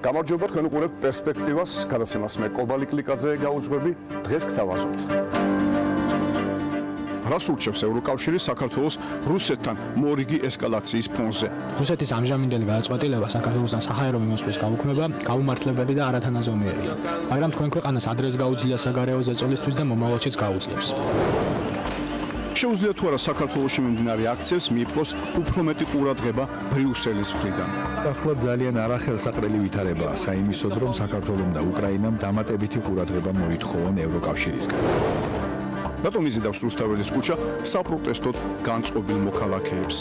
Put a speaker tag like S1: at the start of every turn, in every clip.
S1: გამარჯობა თქვენ უყურებთ პერსპექტივას, გადაცემას მე კობალი კლიკაძე გაუძღვები, დღეს გთავაზობთ. რას ურჩევს ევროკავშირი საქართველოს რუსეთთან მორიგი ესკალაციის ფონზე?
S2: რუსეთის ამჟამინდელი გადაწყვეტილება საქართველოსთან საჰაერო მიმოსვლის გაუქმება გაუმართლებელი და არათანაზომიერია, მაგრამ თქვენ ქვეყანას ადრეს გაუძლია საგარეო ზეწოლისთვის და მომავალშიც გაუძლებს.
S1: შეუძლია თუ არა საქართველოში მიმდინარე აქციებს მიიპყროს უფრო მეტი ყურადღება ბრიუსელის მხრიდან.
S3: ახლა ძალიან არახელსაყრელი ვითარებაა საიმისოდ, რომ საქართველომ და უკრაინამ დამატებითი ყურადღება მოითხოვონ ევროკავშირისგან.
S1: რატომ იზიდავს რუსთაველის ქუჩა საპროტესტოდ განწყობილ მოქალაქეებს?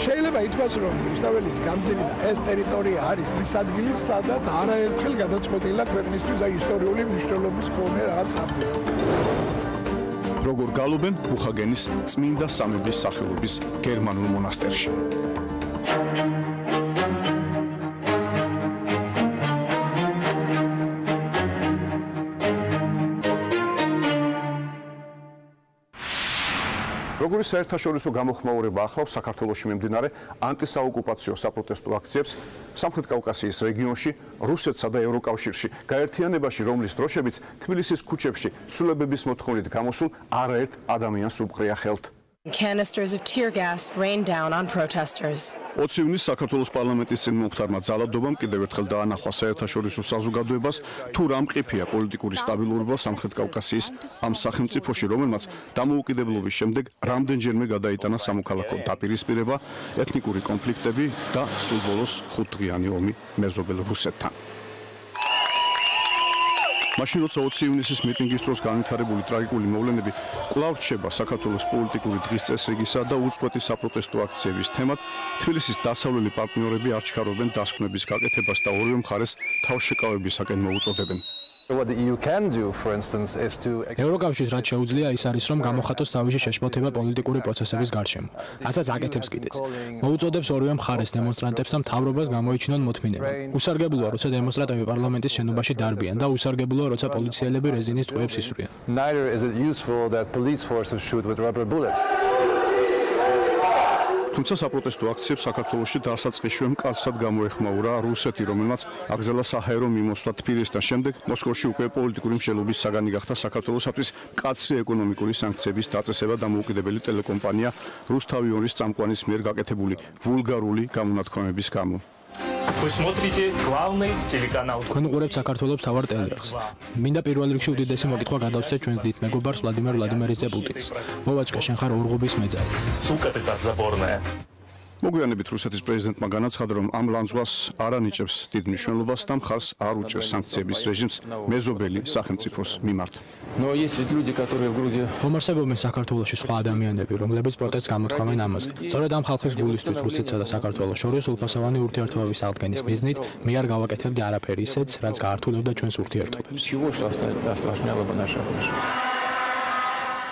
S4: შეიძლება ითქვას, რომ რუსთაველის გამზირი და ეს ტერიტორია არის ის ადგილი, სადაც არაერთხელ გადაწყვეტილა ქვეყნისთვის და ისტორიული მნიშვნელობის მქონე რაღაც აბიექტი.
S1: როგორ გალობენ ბუხაგენის წმინდა სამების სახელობის გერმანულ მონასტერში. როგორი საერთაშორისო გამოხმაურება ახლავს საქართველოში მიმდინარე ანტისაოკუპაციო საპროტესტო აქციებს სამხრეთ კავკასიის რეგიონში, რუსეთსა და ევროკავშირში, გაერთიანებაში, რომლის დროშებიც თბილისის ქუჩებში ცვლილებების მოთხოვნით გამოსულ არაერთ ადამიანს უპყრია ხელთ.
S5: Canisters of tear gas rained down on protesters.
S1: 20 ივნისს საქართველოს პარლამენტის წინ მომხდარმა ძალადობამ კიდევ ერთხელ დაანახვა საერთაშორისო საზოგადოებას თუ რა მყიფეა პოლიტიკური სტაბილურობა სამხრეთ კავკასიის ამ სახელმწიფოში, რომელმაც დამოუკიდებლობის შემდეგ რამდენჯერმე გადაიტანა სამოქალაქო დაპირისპირება, ეთნიკური კონფლიქტები და სულ ბოლოს 5-დღიანი ომი მეზობელ რუსეთთან. მაშინ როცა 20 ივნისის მიტინგის დროს განვითარებული ტრაგიკული მოვლენები კვლავ რჩება საქართველოს პოლიტიკური დღის წესრიგისა და უწყვეტი საპროტესტო აქციების თემად, თბილისის დასავლელი პარტნიორები არ ჩქარობენ დასკვნების გაკეთებას და ორივე მხარეს თავშეკავებისაკენ მოუწოდებენ.
S2: ევროკავშირს რაც შეუძლია ის არის, რომ გამოხატოს თავისი შეშფოთება პოლიტიკური პროცესების გარშემო. რასაც აკეთებს კიდეც. მოუწოდებს ორივე მხარეს დემონსტრანტებს და მთავრობას გამოიჩინონ მოთმინება. უსარგებლოა, როცა დემონსტრანტები პარლამენტის შენობაში დარბიან და უსარგებლოა, როცა პოლიციელები რეზინის ტყვეებს ისვრიან. თუმცა საპროტესტო აქციებს საქართველოში დასაწყისშივე მკაცრად გამოეხმაურა რუსეთი, რომელმაც აგზალა საჰაერო მიმოსვლა თბილისთან. შემდეგ მოსკოვში უკვე პოლიტიკური მშენებლობის საგანი გახდა საქართველოსთვის მკაცრი ეკონომიკური სანქციების დაწესება დამოუკიდებელი ტელეკომპანია რუსთავიორის წამყვანის მიერ გაკეთებული ვულგარული გამონათქვამების გამო. თქვენ უყურებთ საქართველოს მთავარ ტელეარხს. მინდა პირველ რიგში უდიდესი მოკითხვა გადავსცეთ ჩვენს დიდ მეგობარს ვლადიმერ ვლადიმერიძე პუტინს. მოვაჭკა, შენ ხარ ორღობის მეძავი.
S1: მოგვიანებით რუსეთის პრეზიდენტმა განაცხადა, რომ ამ ლანძღვას არ ანიჭებს დიდ მნიშვნელობას და მხარს არ უჭერს სანქციების რეჟიმს მეზობელი სახელმწიფოს მიმართ.
S2: ხომ არსებობენ საქართველოში სხვა ადამიანები, რომლებიც პროტესტს გამოთქვამენ ამაზე. სწორედ ამ ხალხის გულისთვის რუსეთსა და საქართველოს შორის სრულფასოვანი ურთიერთობების აღდგენის მიზნით მე არ გავაკეთებდი არაფერი ისეც, რაც გაართულებდა ჩვენს ურთიერთობებს.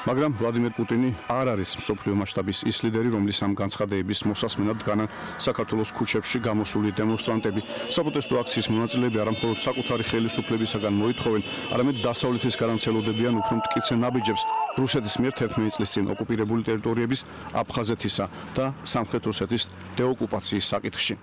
S2: მაგრამ ვლადიმერ პუტინი არ არის მსოფლიო მასშტაბის ის ლიდერი, რომლის ამ განცხადების მოსასმენად დგანა საქართველოს ქუჩებში გამოსული დემონსტრანტები. საპროტესტო აქციის მონაწილეები არამხოლოდ საკუთარი ხელისუფლებისაგან მოითხოვენ, არამედ დასავლეთის განაცელოდებიან უფრო მტკიცე ნაბიჯებს რუსეთის მიერ 11 წლის წინ ოკუპირებული ტერიტორიების აფხაზეთისა და სამხრეთ ოსეთის დეოკუპაციის საკითხში.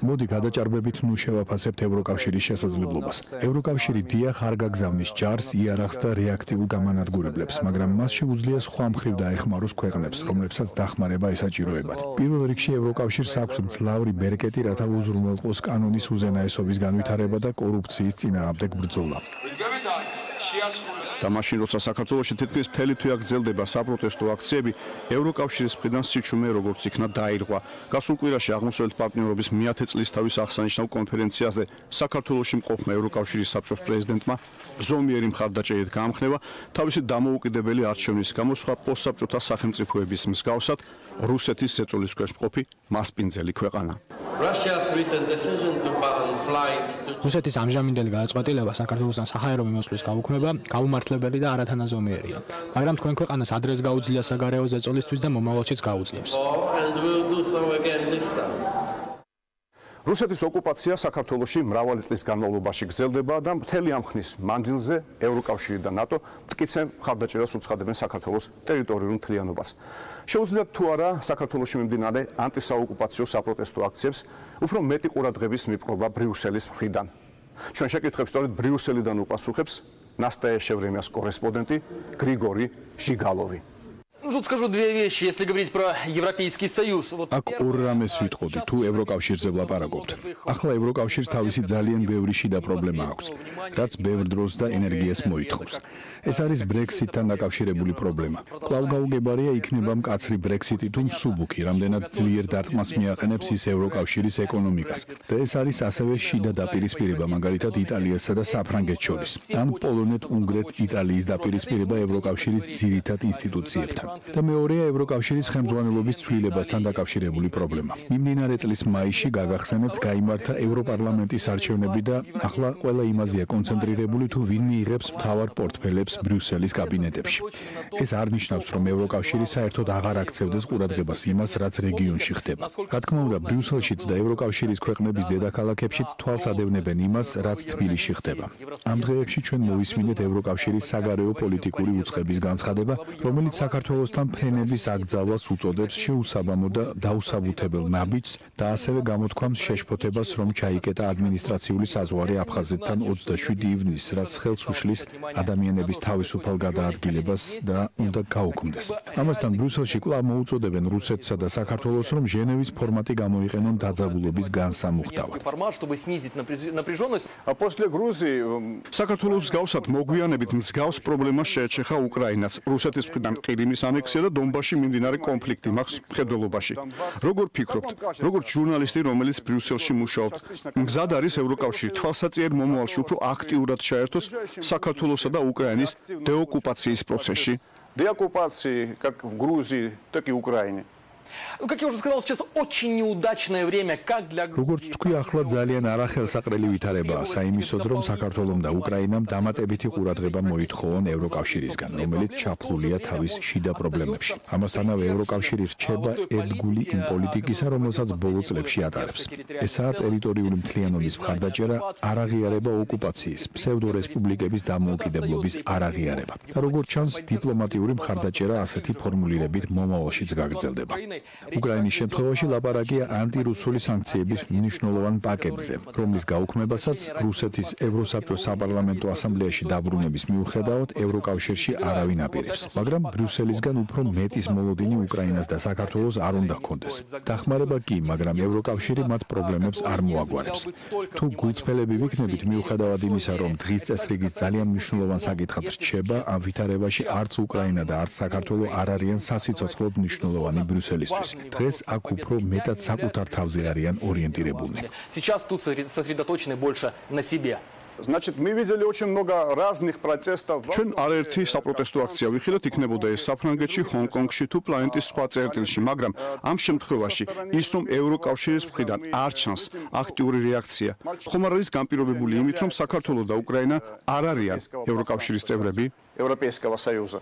S3: მოდი გადაჭარბებით ნუ შევაფასებთ ევროკავშირის შესაძლებლობას. ევროკავშირი დიახ არ გაგზავნის ჯარს, იარაღს და რეაქტიულ გამანადგურებლებს, მაგრამ მას შეუძლია სხვა მხრივ დაეხმაროს ქვეყნებს, რომლებსაც დახმარება ესაჭიროებათ. პირველ რიგში ევროკავშირს აქვს მძლავრი ბერკეტი, რათა უზრუნველყოს კანონის უზენაესობის განვითარება და კორუფციის წინააღმდეგ ბრძოლა.
S1: და მაშინ როცა საქართველოში თითქმის მთელი თვე გრძელდება საპროტესტო აქციები, ევროკავშირის მხრიდან სიჩუმე როგორც იქნა დაირღვა. გასულ კვირაში აღმოსავლეთ პარტნიორობის მე-10 წლისთავის აღსანიშნავ კონფერენციაზე საქართველოში მყოფმა ევროკავშირის საბჭოს პრეზიდენტმა ზომიერი მხარდაჭერით გაამხნევა თავისი დამოუკიდებელი არჩევნის გამო სხვა პოსტსაბჭოთა სახელმწიფოების მსგავსად რუსეთის ზეწოლის ქვეშ მყოფი მასპინძელი ქვეყანა.
S2: რუსეთის ამჟამინდელი გადაწყვეტილება საქართველოსთან საჰაერო მიმოსვლის გაუქმება გაუმართლებელი და არათანაზომიერია, მაგრამ თქვენ ქვეყანას ადრეს გაუძლია საგარეო ზეწოლისთვის და მომავალშიც გაუძლებს.
S1: რუსეთის ოკუპაცია საქართველოში მრავალი წლის განმავლობაში გრძელდება და მთელი ამ ხნის მანძილზე ევროკავშირი და ნატო მტკიცე მხარდაჭერას უცხადებენ საქართველოს ტერიტორიულ მთლიანობას. შეუძლიათ თუ არა საქართველოში მიმდინარე ანტისაოკუპაციო საპროტესტო აქციებს უფრო მეტი ყურადღების მიპყრობა ბრიუსელის მხრიდან. ჩვენ შეკითხვებს სწორედ ბრიუსელიდან უპასუხებს ნასტაია შევრემიას კორესპონდენტი გრიგორი ჟიგალოვი.
S6: Тут скажу две вещи, если говорить про Европейский Союз.
S3: აქ ორ რამეს ვიტყოდი, თუ ევროკავშირზე ვლაპარაკობთ. ახლა ევროკავშირს თავისი ძალიან ბევრი შიდა პრობლემა აქვს, რაც ბევრ დროს და ენერგიას მოითხოვს. ეს არის ბრექსიტთან დაკავშირებული პრობლემა. კვლავ გაუგებარია იქნება მკაცრი ბრექსიტი თუ მსუბუქი, რამდენად ძლიერ დარტყმას მიაყენებს ის ევროკავშირის ეკონომიკას. და ეს არის ასევე შიდა დაპირისპირება, მაგალითად იტალიასა და საფრანგეთს შორის. ან პოლონეთ-უნგრეთ იტალიის დაპირისპირება ევროკავშირის ძირითად ინსტიტუციებთან. და მეორეა ევროკავშირის ხელმძღვანელობის ცვლილებასთან დაკავშირებული პრობლემა. მიმდინარე წლის მაისში გაგახსენებთ გაიმართა ევროპარლამენტის არჩევნები და ახლა ყველა იმაზეა კონცენტრირებული თუ ვინ მიიღებს მთავარ პორტფელებს ბრიუსელის კაბინეტებში. ეს არ ნიშნავს, რომ ევროკავშირი საერთოდ აღარ აქცევდეს ყურადღებას იმას, რაც რეგიონში ხდება. რა თქმა უნდა, ბრიუსელშიც და ევროკავშირის ქვეყნების დედაქალაქებშიც თვალს ადევნებენ იმას, რაც თბილისში ხდება. ამ დღეებში ჩვენ მოვისმინეთ ევროკავშირის საგარეო პოლიტიკური უწყების განცხადება, რომელიც საქართველოსთან ფრენების აკრძალვას უწოდებს შეუსაბამო და დაუსაბუთებელ ნაბიჯს და ასევე გამოთქვამს შეშფოთებას, რომ ჩაიკეტა ადმინისტრაციული საზღვარი აფხაზეთთან 27 ივნისს, რაც ხელს უშლის ადამიანების თავისუფალ გადაადგილებას და უნდა გაუქმდეს. ამასთან ბრიუსელში კვლავ მოუწოდებენ რუსეთსა და საქართველოს, რომ ჟენევის ფორმატი გამოიყენონ დაძაბულობის განსამუხტავად.
S1: საქართველოს მსგავსად მოგვიანებით მსგავს პრობლემას შეეჩეხა უკრაინას. რუსეთის მხრიდან ყირიმის ანექსია და დონბასში მიმდინარე კონფლიქტი მაქვს მხედველობაში. როგორ ფიქრობთ, როგორც ჟურნალისტი, რომელიც ბრიუსელში მუშაობს, მგზად არის ევროკავშირი თვალსაწიერ მომავალში უფრო აქტიურად შეერთოს საქართველოსა და უკრაინის деоккупацიის პროცესში?
S2: Деоккупации как в Грузии, так и в Украине.
S6: Как я уже сказал, сейчас очень неудачное время как для
S3: როგორც თქვი, ახლა ძალიან არახელსაყრელი ვითარებაა საიმისოდ, რომ საქართველომ და უკრაინამ დამატებითი ყურადღება მოითხოვონ ევროკავშირისგან, რომელიც ჩაფლულია თავის შიდა პრობლემებში. ამასთანავე ევროკავშირი რჩება ერთგული იმ პოლიტიკისა, რომელსაც ბოლო წლებში ატარებს. ესაა ტერიტორიული მთლიანობის მხარდაჭერა, არაღიარება ოკუპაციის, ფსევდორესპუბლიკების დამოუკიდებლობის არაღიარება. და როგორც ჩანს, დიპლომატიური მხარდაჭერა ასეთი ფორმულირებით მომავალშიც გაგრძელდება. უკრაინის შემთხვევაში ლაპარაკია ანტირუსული სანქციების მნიშვნელოვან პაკეტზე, რომლის გაუქმებასაც რუსეთის ევროსაბჭოს საპარლამენტო ასამბლეაში დაბრუნების მიუხედავად ევროკავშირში არავინ აპირებს. მაგრამ ბრიუსელისგან უფრო მეტის მოლოდინი უკრაინას და საქართველოს არ უნდა ჰქონდეს. დახმარება კი, მაგრამ ევროკავშირი მათ პრობლემებს არ მოაგვარებს. თუ გულწრფელები ვიქნებით, მიუხედავად იმისა, რომ დღის წესრიგის ძალიან მნიშვნელოვან საკითხად რჩება, ამ ვითარებაში არც უკრაინა და არც საქართველო არ არიან სასიცოცხლოდ მნიშვნელოვანი ბრიუსელისთვის. დღეს აქ უფრო მეტად საკუთარ თავზე არიან ორიენტირებულნი.
S6: Сейчас тут сосредоточены больше на себе.
S2: Значит, мы видели очень много разных протестов.
S1: ჩვენ არაერთი საპროტესტო აქცია ვიხილეთ, იქნებოდა ეს საფრანგეთში, ჰონკონგში თუ პლანეტის სხვა წერტილში, მაგრამ ამ შემთხვევაში ის რომ ევროკავშირის მხრიდან არ ჩანს აქტიური რეაქცია, ხომ არ არის განპირობებული იმით, რომ საქართველო და უკრაინა არ არიან ევროკავშირის წევრები?
S2: Европейского Союза.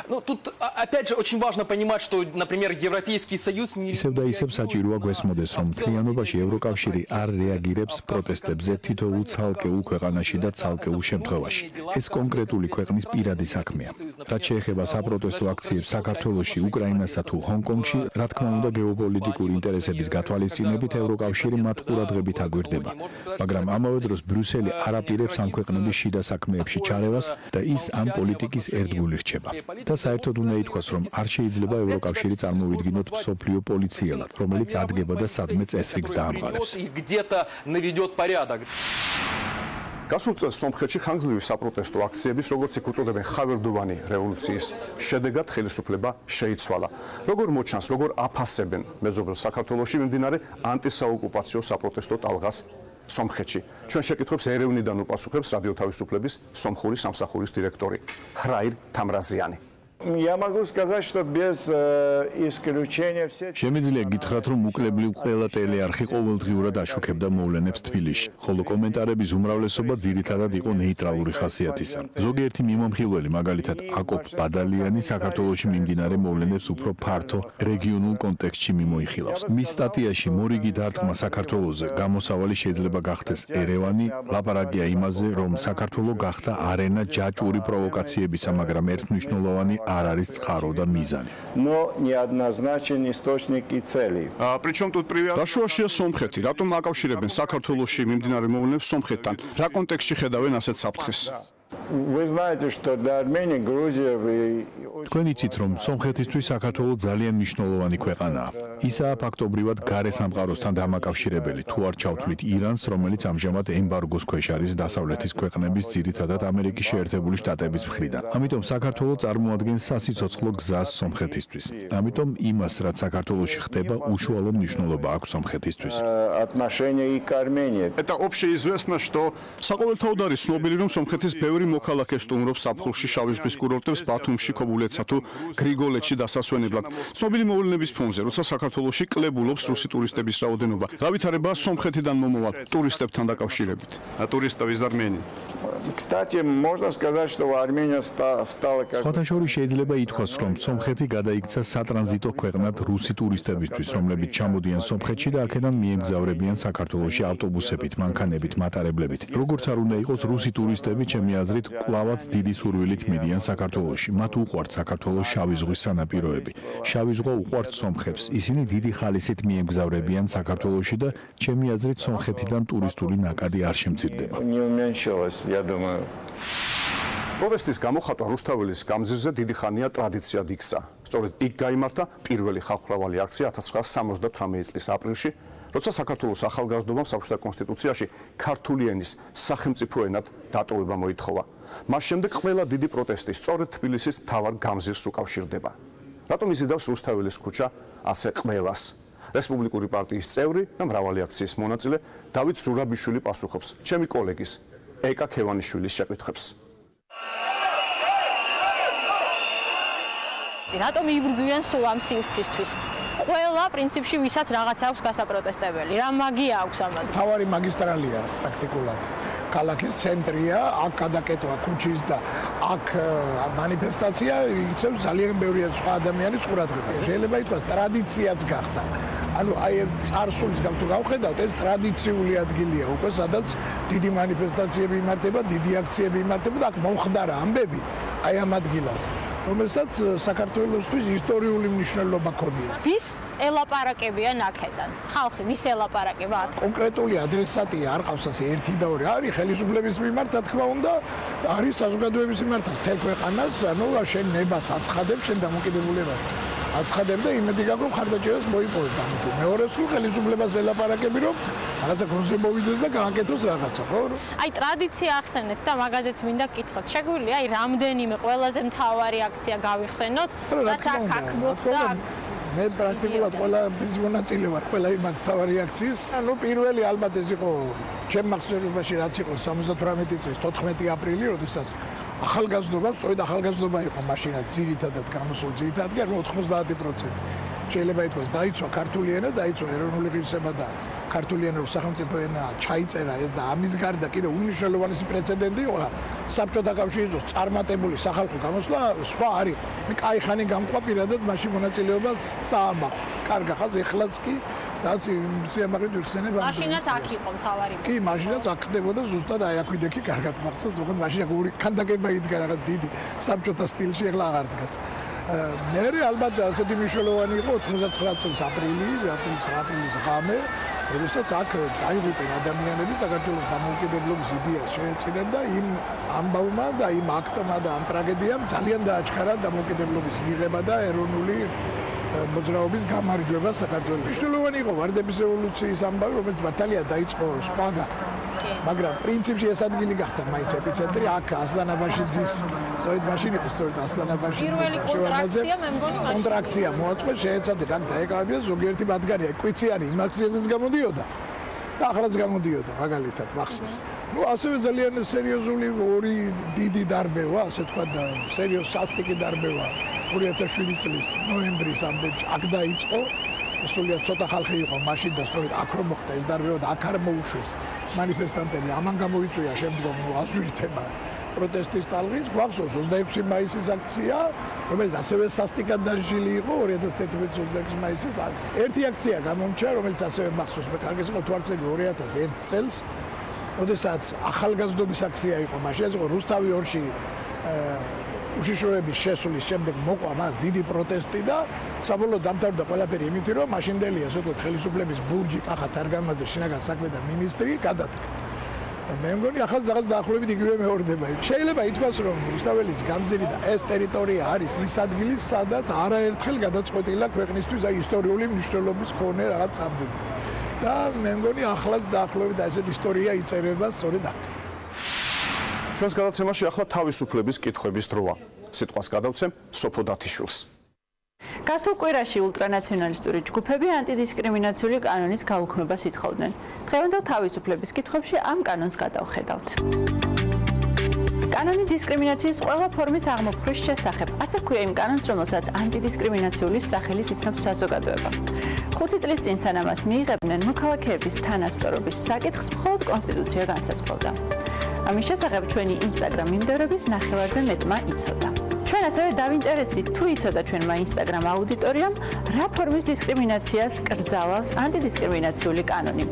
S6: Ну, тут, опять же, очень важно понимать, что, например, Европейский Союз не...
S3: ისევ და ისევ საჭიროა გვესმოდეს, რომ მთლიანობაში ევროკავშირი არ რეაგირებს პროტესტებზე თითოეულ ცალკეულ ქვეყანაში და ცალკეულ შემთხვევაში. ეს კონკრეტული ქვეყნის პირადი საქმეა. რაც შეეხება საპროტესტო აქციებს საქართველოში, უკრაინასა თუ ჰონკონგში, რა თქმა უნდა, გეოპოლიტიკური ინტერესების გათვალისწინებით ევროკავშირი მათ ყურადღებით აგვირდება. მაგრამ ამავე დროს ბრიუსელი არ აპირებს ამ ქვეყნების შიდა საქმეებში ჩარევას და ის ამ პოლიტიკის ერთგული რჩება. და საერთოდ უნდა ითქვას, რომ არ შეიძლება ევროკავშირი წარმოვიდგინოთ მსოფლიო პოლიციელად, რომელიც ადგება და სადმე წესრიგს დაამყარებს.
S1: გასულ წელს სომხეთში ხანგრძლივი საპროტესტო აქციების, როგორც იქ უწოდებენ ხავერდოვანი რევოლუციის შედეგად ხელისუფლება შეიცვალა. როგორ მოჩანს, როგორ აფასებენ მეზობელ საქართველოში მიმდინარე ანტისაოკუპაციო საპროტესტო ტალღას სომხეთში? ჩვენ შეკითხვებს ერევნიდან უპასუხებს რადიო თავისუფლების სომხური სამსახურის დირექტორი ჰრაირ თამრაზიანი.
S4: Я могу сказать, что без исключения все...
S3: Შემიძლია გითხრათ, რომ უკლებლივ ყველა ტელეარხი ყოველდღიურად აშუქებდა მოვლენებს თბილისში, ხოლო კომენტარების უმრავლესობა ძირითადად იყო ნეიტრალური ხასიათისა. ზოგიერთი მიმომხილველი, მაგალითად აკოპ ბადალიანი, საქართველოში მიმდინარე მოვლენებს უფრო ფართო რეგიონულ კონტექსტში მიმოიხილავს. მის სტატიაში მორიგი დარტყმა საქართველოზე გამოსავალი შეიძლება გახდეს ერევანი, ლაპარაკია იმაზე, რომ საქართველო გახდა არენა ჯაჭვური პროვოკაციებისა, მაგრამ ერთმნიშვნელოვანი არ არის წყარო და მიზანი.
S4: Но неоднозначен источник и цели.
S1: Причем тут привязка? Დაშუაშია სომხეთი. რატომ აკავშირებენ საქართველოში მიმდინარე მოვლენებს სომხეთთან? რა კონტექსტში ხედავენ ასეთ საფრთხეს?
S4: Вы знаете, что для Армении, Грузии...
S3: თქვენ იცით, რომ სომხეთისთვის საქართველო ძალიან მნიშვნელოვანი ქვეყანაა. ისაა ფაქტობრივად გარე სამყაროსთან დამაკავშირებელი, თუ არ ჩავთვლით ირანს, რომელიც ამჟამად ემბარგოს ქვეშ არის დასავლეთის ქვეყნების, ძირითადად ამერიკის შეერთებული შტატების მხრიდან. ამიტომ საქართველო წარმოადგენს სასიცოცხლო გზას სომხეთისთვის. ამიტომ იმას, რაც საქართველოში ხდება, უშუალო მნიშვნელობა აქვს სომხეთისთვის.
S4: Отношения и к Армении.
S1: Это общеизвестно, что საყოველთაოდ არის ცნობილი, რომ სომხეთის ბევრი მოქალაქე სტუმრობს საფრთხში შავი ზღვის კურორტებს ბათუმში, ქობულეთსა თუ გრიგოლეთში დასასვენებლად. ცნობილი მოვლენების ფონზე, როცა საქართველოში კლებულობს რუსი ტურისტების რაოდენობა, რა ვითარება სომხეთიდან მომავალ ტურისტებთან დაკავშირებით? Туристов из Армении.
S4: Кстати, можно сказать, что Армения стала как...
S3: სხვათა შორის შეიძლება ითქვას, რომ სომხეთი გადაიქცა სატრანზიტო ქვეყნად რუსი ტურისტებისთვის, რომლებიც ჩამოდიან სომხეთში და აქედან მიემგზავრებიან საქართველოში ავტობუსებით, მანქანებით, მატარებლებით. როგორც არ უნდა იყოს, რუსი ტურისტები, ჩემი აზრით, კვლავაც დიდი სურვილით მიდიან საქართველოში. მათ უყვართ საქართველოს შავი ზღვის სანაპიროები. შავი ზღვა უყვართ სომხებს. ისინი დიდი ხალისით მიემგზავრებიან საქართველოში და ჩემი აზრით, სომხეთიდან ტურისტული ნაკადი არ შემცირდება.
S4: Не уменьшилось, я думаю.
S1: პროტესტის გამოხატვა რუსთაველის გამზირზე დიდი ხანია ტრადიციად იქცა. სწორედ იქ გაიმართა პირველი ხალხმრავალი აქცია 1978 წლის აპრილში, როცა საქართველოს ახალგაზრდობამ საბჭოთა კონსტიტუციაში ქართული ენის სახელმწიფო ენად დატოვება მოითხოვა. მას შემდეგ ყველა დიდი პროტესტი სწორედ თბილისის მთავარ გამზირს უკავშირდება. რატომ იზიდავს რუსთაველის ქუჩა ასე ყველას? რესპუბლიკური პარტიის წევრი და მრავალი აქციის მონაწილე დავით ზურაბიშვილი პასუხობს ჩემი კოლეგის ეკა ქევანიშვილის შეკითხვებს.
S7: რატომ იბრძვიან სულ ამ სივრცისთვის? ყველა პრინციპში ვისაც რაღაც აქვს გასაპროტესტებელი. რა მაგია აქვს ამაზე?
S4: თავარი მაგისტრალია პრაქტიკულად. ქალაქის ცენტრია, აქ გადაკეთვა ქუჩის და აქ მანიფესტაცია იწევს ძალიან ბევრი სხვა ადამიანის ყურადღებას. შეიძლება ითქვას ტრადიციაც გახდა. ანუ აი წარსულის გამო თუ გავხედავთ, ეს ტრადიციული ადგილია უკვე, სადაც დიდი მანიფესტაციები იმართება, დიდი აქციები იმართება და აქ მომხდარა ამბები აი ამ ადგილას, რომელსაც საქართველოსთვის ისტორიული მნიშვნელობა ქონია.
S7: ვის ელაპარაკებიან აქედან? ხალხი ვის ელაპარაკება?
S4: კონკრეტული ადრესატი არ ყავს ასე ერთი და ორი. არის ხელისუფლების მიმართ, რა თქმა უნდა, არის საზოგადოების მიმართ მთელ ქვეყანას, ანუ შენ ნებას აცხადებ, შენ დამოკიდებულებას აცხადებ და იმედი გაქვს, რომ ხარდაჭერას მოიპოვებ ამიტომ. მეორეს ხო ხელისუფლებას ელაპარაკები, რომ რაღაცა კონზე მოვიდეს და გააკეთოს რაღაცა, ხო?
S7: აი ტრადიცია ახსენეთ და მაგაზეც მინდა გკითხოთ. შეგვიძლია აი რამდენიმე ყველაზე მთავარი აქცია გავიხსენოთ, რაც აქ მოხდა?
S4: მე პრაქტიკულად ყველა ის მონაწილე ვარ, ყველა იმ მთავარი აქციის. ანუ პირველი ალბათ ეს იყო ჩემ მახსოვებაში, რაც იყო 78 წლის 14 აპრილი, როდესაც ახალგაზრდობა, სწორედ ახალგაზრდობა იყო მაშინაც ძირითადად გამოსულ ძირითადად, კი არა 90%. შეიძლება ითქვას, დაიცვა ქართული ენა, დაიცვა ეროვნული ღირსება და ქართული ენა სახელმწიფო ენა ჩაიწერა ეს და ამის გარდა კიდევ უნიშნელოვანესი პრეცედენტი იყო საბჭოთა კავშირის წარმატებული სახალხო გამოსვლა სხვა არის. მე კაი ხანი გამყვა პირადად მაშინ მონაწილეობას საამა. კარგა ხაზ ეხლაც კი სიამაყრით ვიხსენებ ამ.
S7: მაშინაც აქ იყო მთავარი.
S4: კი, მაშინაც აქ ხდებოდა ზუსტად აი აქ ვიდექი კარგად მახსოვს, როგორ მაშინ ორი ქანდაკება იდგა რაღაც დიდი საბჭოთა სტილში, ეხლა აღარ დგას. მე ალბათ ასეთი მნიშვნელოვანი იყო 99 წლის აპრილის ღამე, როდესაც აქ დაიღუპნენ ადამიანები საქართველოს დამოუკიდებლობის იდეას შეეწირნენ და იმ ამბავმა და იმ აქტმა და ამ ტრაგედიამ ძალიან დააჩქარა დამოუკიდებლობის მიღება და ეროვნული მოძრაობის გამარჯვება საქართველოს. მნიშვნელოვანი იყო ვარდების რევოლუციის ამბავი, რომელიც მართალია დაიწყო სხვაგან. მაგრამ პრინციპში ეს ადგილი გახდა მაინც ეპიცენტრი, აქ ასლანაბაშიძის, სწორედ მაშინ იყო სწორედ ასლანაბაშიძე და შევარდნაძე კონტრაქცია მოაწყო, შეეცადნენ აქ დაეკავებინა ზოგიერთი მათგანი, კვიციანი იმ აქციაზეც გამოდიოდა და ახლაც გამოდიოდა, მაგალითად, მახსოვს. ну ასევე ძალიან სერიოზული ორი დიდი დარბევა, ასე თქვა და სასტიკი დარბევა 2007 წლის ნოემბრის ამდენში აქ დაიწყო. სულიად ცოტა ხალხი იყო მაშინ და სწორედ აქ რომ მოხდა ეს დარბევა და აქ არ მოუშვეს მანიფესტანტები. ამან გამოიწვია შემდგომ აზურითება პროტესტის ტალღის. გვახსოვს 26 მაისის აქცია, რომელიც ასევე სასტიკად დაჟილი იყო 2011 წლის 26 მაისის. ერთი აქცია გამომჩა, რომელიც ასევე მახსოვს, მე კარგად იყო თვალწინები 2001 წელს, როდესაც ახალგაზრდობის აქცია იყო. მაშინ ეს იყო რუსთავი ორში უშიშროების შესulis შემდეგ მოყვა მას დიდი პროტესტი და საბოლოოდ დამთავრდა ყველაფერი იმით, რომ მაშინდელი ასე ვთქვათ ხელისუფლების ბურჯი კახა თარგამაძე შინაგან საქმეთა მინისტრი გადადგა. მე მგონი ახლა რაღაც დაახლოებით იგივე მეორდება. შეიძლება ითქვას, რომ რუსთაველის გამზირი და ეს ტერიტორია არის ის ადგილი, სადაც არაერთხელ გადაწყვეტილა ქვეყნისთვის აი ისტორიული მნიშვნელობის მქონე რაღაც ამბები. და მე მგონი ახლაც დაახლოებით ესეთ ისტორია იწერება სწორედ აქ.
S1: ჩვენს გადაცემაში ახლა თავისუფლების კითხვების დროა. სიტყვას გადავცემ სოფო დათიშვილს.
S8: გასულ კვირაში ულტრანაციონალისტური ჯგუფები ანტიდისკრიმინაციული კანონის გაუქმებას ითხოვდნენ. დღევანდელ თავისუფლების კითხვებში ამ კანონს გადავხედავთ. კანონი დისკრიმინაციის ყველა ფორმის აღმოფხვის შესახებ. ასე ქვია იმ კანონს, რომელსაც ანტიდისკრიმინაციული სახელით იცნობს საზოგადოება. 5 წლის წინ სანამ მიიღებდნენ მოქალაქეების თანასწორობის საკითხს მხოლოდ კონსტიტუცია განსაზღვრავდა. ამის შესახებ ჩვენი Instagram მიმდევრების ნახევარზე მეტმა იცოდა. ჩვენ ასევე დავინტერესდით თუ იცოდა ჩვენმა Instagram აუდიტორიამ რა ფორმის დისკრიმინაციას კრძალავს ანტიდისკრიმინაციული კანონი.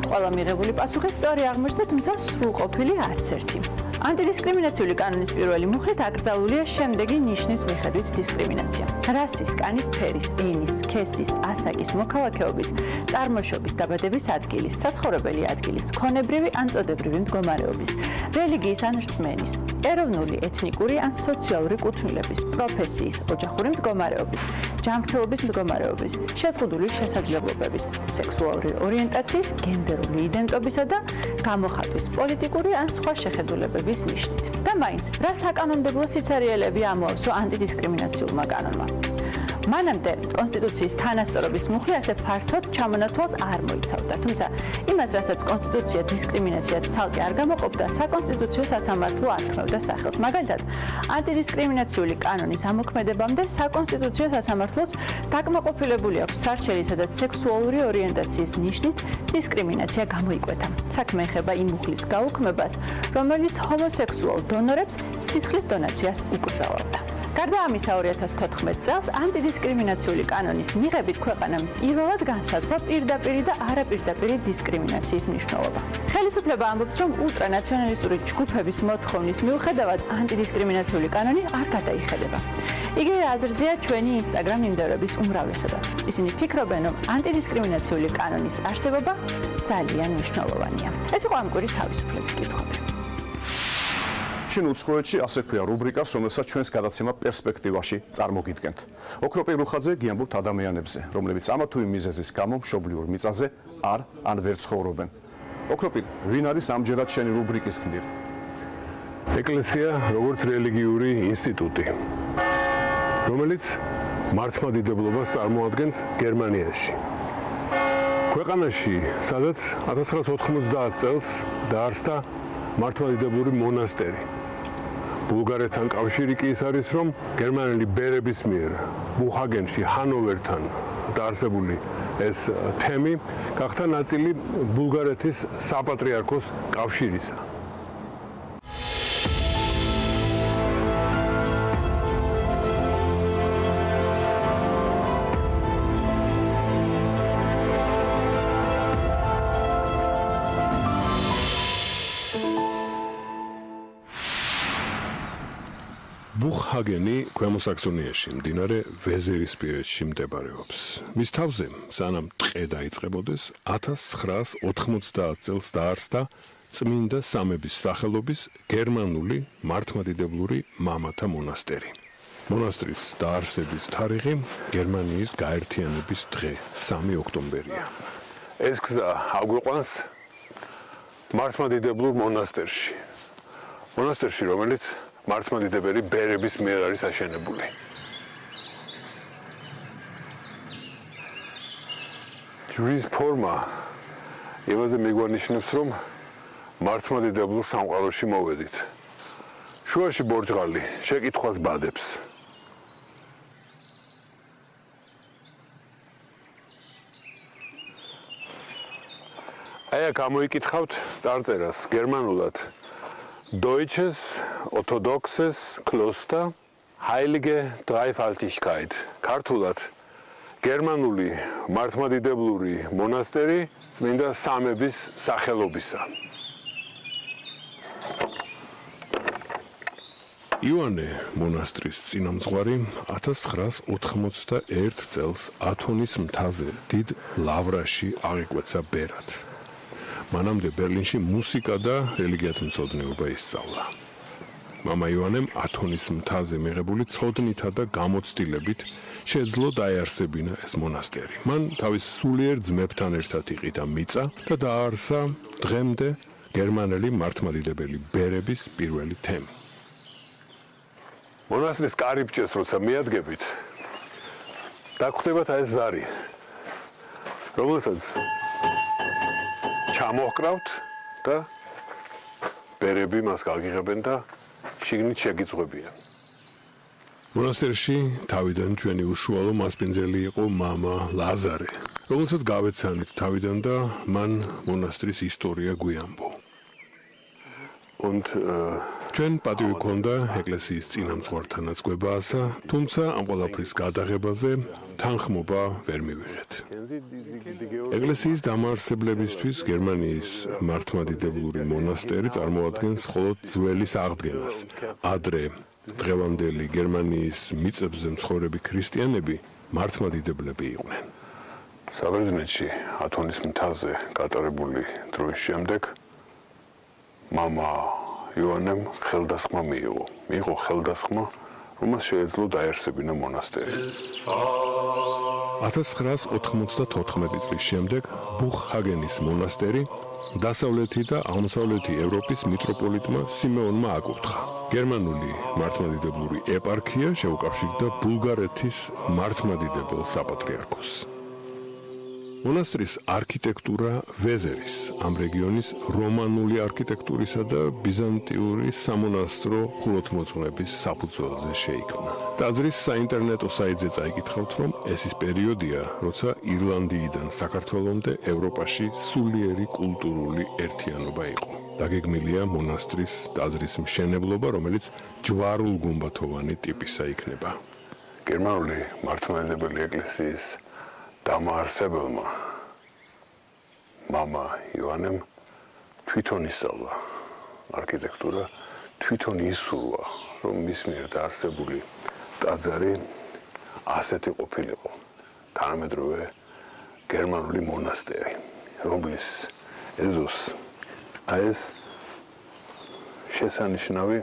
S8: ყველა მიღებული პასუხი სწორი აღმოჩნდა, თუმცა სრულყოფილი არც ერთი. ანტიდისკრიმინაციული კანონის პირველი მუხლით აკრძალულია შემდეგი ნიშნის მიხედვით დისკრიმინაცია: რასის, კანის ფერის, ენის, სქესის, ასაკის, მოქალაქეობის, წარმოშობის, დაბადების ადგილის, საცხოვრებელი ადგილის, ქონებრივი ან წოდებრივი მდგომარეობის, რელიგიის ან რწმენის, ეროვნული, ეთნიკური ან სოციალური კუთვნილების, პროფესიის, ოჯახური მდგომარეობის, ჯანმრთელობის მდგომარეობის, შეზღუდული შესაძლებლობების, სექსუალური ორიენტაციის, გენდერული იდენტობისა და გამოხატვის, პოლიტიკური ან სხვა შეხედულებების ნიშნით. და მაინც, რა საკანონმდებლო სიცარიელები ამოავსო ანტიდისკრიმინაციულმა კანონმა? მანამდე კონსტიტუციის თანასწორობის მუხლი ასე ფართოდ ჩამონათვალს არ მოიცავდა, თუმცა იმას, რასაც კონსტიტუცია დისკრიმინაციად ცალკე არ გამოყოფდა, საკონსტიტუციო სასამართლო არქმევდა სახელს. მაგალითად, ანტიდისკრიმინაციული კანონის ამოქმედებამდე საკონსტიტუციო სასამართლოს დაკმაყოფილებული აქვს სარჩელისა და სექსუალური ორიენტაციის ნიშნით დისკრიმინაცია გამოიკვეთა. საქმე ეხება იმ მუხლის გაუქმებას, რომელიც ჰომოსექსუალ დონორებს სისხლის დონაციას უკრძალავდა. გარდა ამისა 2014 წელს ანტიდისკრიმინაციული კანონის მიღებით ქვეყანამ პირველად განსაზღვრა პირდაპირი და არაპირდაპირი დისკრიმინაციის მნიშვნელობა. ხელისუფლება ამბობს, რომ ულტრანაციონალისტური ჯგუფების მოთხოვნის მიუხედავად ანტიდისკრიმინაციული კანონი არ გადაიხედება. იგივე აზრზეა ჩვენი Instagram მიმდევრების უმრავლესობა. ისინი ფიქრობენ, რომ ანტიდისკრიმინაციული კანონის არსებობა ძალიან მნიშვნელოვანია. ეს იყო ამ კვირის თავისუფლების კითხვები.
S1: შენ უცხოეთში ასე ქვია რუბრიკას, რომელსაც ჩვენს გადაცემა პერსპექტივაში წარმოგიდგენთ. ოქროპირ რუხაძე გიამბობთ ადამიანებზე, რომლებიც ამა თუ იმ მიზეზის გამო მშობლიურ მიწაზე ან ვერ ცხოვრობენ. ოქროპირ, ვინ არის ამჯერად შენი რუბრიკის გმირი?
S2: ეკლესია როგორც რელიგიური ინსტიტუტი, რომელიც მართლმადიდებლობას წარმოადგენს გერმანიაში. ქვეყანაში, სადაც 1990 წელს დაარსდა მართლმადიდებლური მონასტერი. ბულგარეთთან კავშირი კი ის არის, რომ გერმანელი ბერების მიერ ბუხაგენში ჰანოვერთან დაარსებული ეს თემი გახდა ნაწილი ბულგარეთის საპატრიარქოს კავშირისა. ბუხაგენი ქვემო საქსონიაში, მდინარე ვეზერისპირეთში მდებარეობს. მის თავზე, სანამ ტყე დაიწყებოდეს, 1990 წელს დაარსდა წმინდა სამების სახელობის გერმანული მართლმადიდებლური მამათა მონასტერი. მონასტრის დაარსების თარიღი გერმანიის გაერთიანების დღე, 3 ოქტომბერია. ეს გზა აგვიყვანს მართლმადიდებლურ მონასტერში. მონასტერში, რომელიც მართლმადიდებელი ბერების მიერ არის აშენებული. ჯვრის ფორმა იმაზე მიგვანიშნებს, რომ
S9: მართლმადიდებლურ სამყაროში მოვედით. შუაში ბორჯღალი შეკითხვას ბადებს. აი, გამოიკითხავთ წარწერას გერმანულად. Deutsches Orthodoxes Kloster Heilige Dreifaltigkeit. ქართულად გერმანული მართლმადიდებლური მონასტერი წმინდა სამების სახელობისა.
S2: ივანე მონასტრის წინამძღვარი 1981 წელს ათონის მთაზე დიდ ლავრაში აღიკვეცა ბერად. მანამდე ბერლინში მუსიკა და რელიგიათმცოდნეობა ისწავლა. მამა ივანემ ათონის მთაზე მიღებული ცოდნითა და გამოცდილებით შეძლო დაეარსებინა ეს მონასტერი. მან თავის სულიერ ძმებთან ერთად იყიდა მიწა და დააარსა დღემდე გერმანელი მართლმადიდებელი ბერების პირველი თემი.
S9: მონასტრის კარიბჭეს როცა მიადგებით, დაგხვდებათ ეს ზარი, რომელსაც ჩამოჰკრავთ და ბერები მას გაგიღებენ და შიგნით შეგიწყვებიან.
S2: მონასტერში თავიდან ჩვენი უშუალო მასპინძელი იყო მამა ლაზარე, რომელსაც გავეცანით თავიდან და მან მონასტრის ისტორია გვიამბო. ჩვენ პატივი ჰქონდა ეკლესიის წინამძღვართანაც გვებაასა, თუმცა ამ ყველაფრის გადაღებაზე თანხმობა ვერ მივიღეთ. ეკლესიის დამაარსებლებისთვის გერმანიის მართლმადიდებლური მონასტერი წარმოადგენს მხოლოდ ძველის აღდგენას. ადრე დღევანდელი გერმანიის მიწებზე მცხოვრები ქრისტიანები მართლმადიდებლები იყვნენ.
S9: საბერძნეთში ათონის მთაზე გატარებული დროის შემდეგ მამა ივანემ ხელდასხმა მიიღო ხელდასხმა, რომელსაც შეეძლო დაეარსებინა მონასტერი.
S2: 1994 წლის შემდეგ ბუხჰაგენის მონასტერი დასავლეთი და აღმოსავლეთი ევროპის მიტროპოლიტმა სიმეონმა აკურთხა. გერმანული მართლმადიდებლური ეპარქია შეუკავშირდა ბულგარეთის მართლმადიდებელ საპატრიარქოს. მონასტრის არქიტექტურა ვეზერის, ამ რეგიონის რომანული არქიტექტურისა და ბიზანტიური სამონასტრო ხუროთმოძღვრების საფუძველზე შეიქმნა. ტაძრის საინტერნეტო საიტზე წაიკითხავთ, რომ ეს ის პერიოდია, როცა ირლანდიიდან საქართველომდე ევროპაში სულიერი კულტურული ერთიანობა იყო. დაგეგმილია მონასტრის ტაძრის მშენებლობა, რომელიც ჯვარულგუმბათოვანი ტიპისა იქნება.
S9: გერმანული მართლმადიდებელი ეკლესიის დამაარსებელმა მამა ივანემ თვითონ ისწავლა არქიტექტურა, თვითონ ისურვა, რომ მის მიერ დაარსებული ტაძარი ასეთი ყოფილიყო, თანამედროვე გერმანული მონასტერი, რომლის ეზოს ეს შესანიშნავი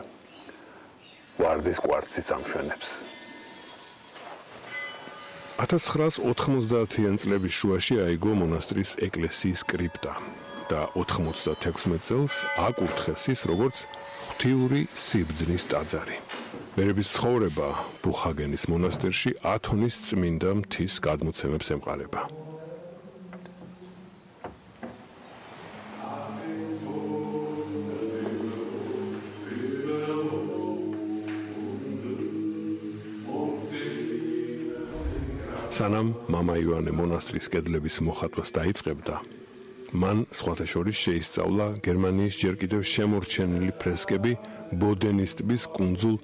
S9: ვარდის კვარცის ამშვენებს.
S2: 1990-იან წლების შუაში აიგო მონასტრის ეკლესიის კრიპტა და 96 წელს აკურთხეს ის როგორც ღვთიური სიბრძნის ტაძარი. ბერების ცხოვრება ბუხჰაგენის მონასტერში ათონის წმინდა მთის გადმოცემებს ემყარება. სანამ მამა ივანე მონასტრის კედლების მოხატვას დაიწყებდა, მან სხვათა შორის შეისწავლა გერმანიის ჯერ კიდევ შემორჩენილი ფრესკები ბოდენის ტბის კუნძულ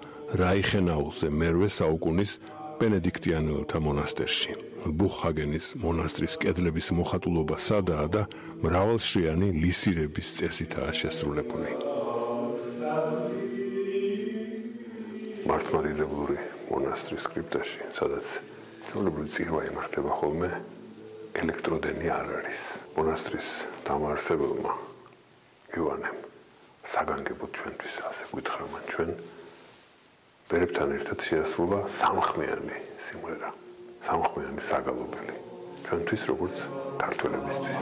S2: რაიხენაუზე მერვე საუკუნის ბენედიქტიანელთა მონასტერში. ბუხჰაგენის მონასტრის კედლების მოხატულობა სადაა და მრავალშრიანი ლისირების წესითაა შესრულებული.
S9: მართლმადიდებლური მონასტრის კრიპტაში, სადაც ჩვეულებრივი წირვა იმართება ხოლმე, ელექტროდენი არ არის. მონასტრის დამაარსებელმა ივანემ საგანგებოდ ჩვენთვის ასე გითხრა მან ჩვენ ბერებთან ერთად შეასრულა სამხმიანი სიმღერა, სამხმიანი საგალობელი ჩვენთვის როგორც ქართველებისთვის.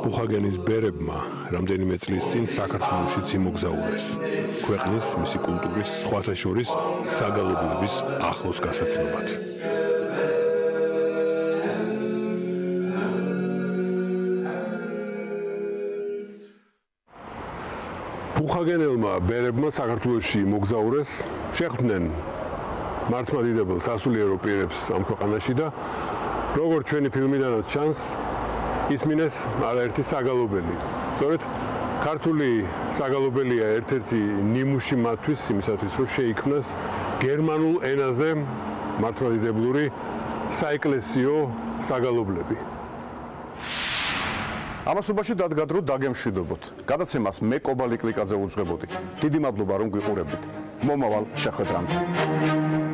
S2: ბუხჰაგენის ბერებმა რამდენიმე წლის წინ საქართველოშიც იმოგზაურეს ქვეყნის მისი კულტურის სხვათა შორის საგალობლების ახლოს გასაცნობად.
S9: ახალგენელმა ბერებმა საქართველოში მოგზაურეს, შეხვდნენ მართლმადიდებელ სასულიერო პირებს ამ ქვეყანაში და როგორც ჩვენი ფილმიდანაც ჩანს, ისმინეს არაერთი საგალობელი. სწორედ ქართული საგალობელია ერთ-ერთი ნიმუში მათთვის, იმისათვის რომ შეიქმნას გერმანულ ენაზე მართლმადიდებლური საეკლესიო საგალობლები.
S2: ამასობაში დადგა დრო დაგემშვიდობოთ. გადაცემას მე კობალი კლიკაძე უძღვებოდი. დიდი მადლობა რომ გვიყურებდით. მომავალ შეხვედრამდე.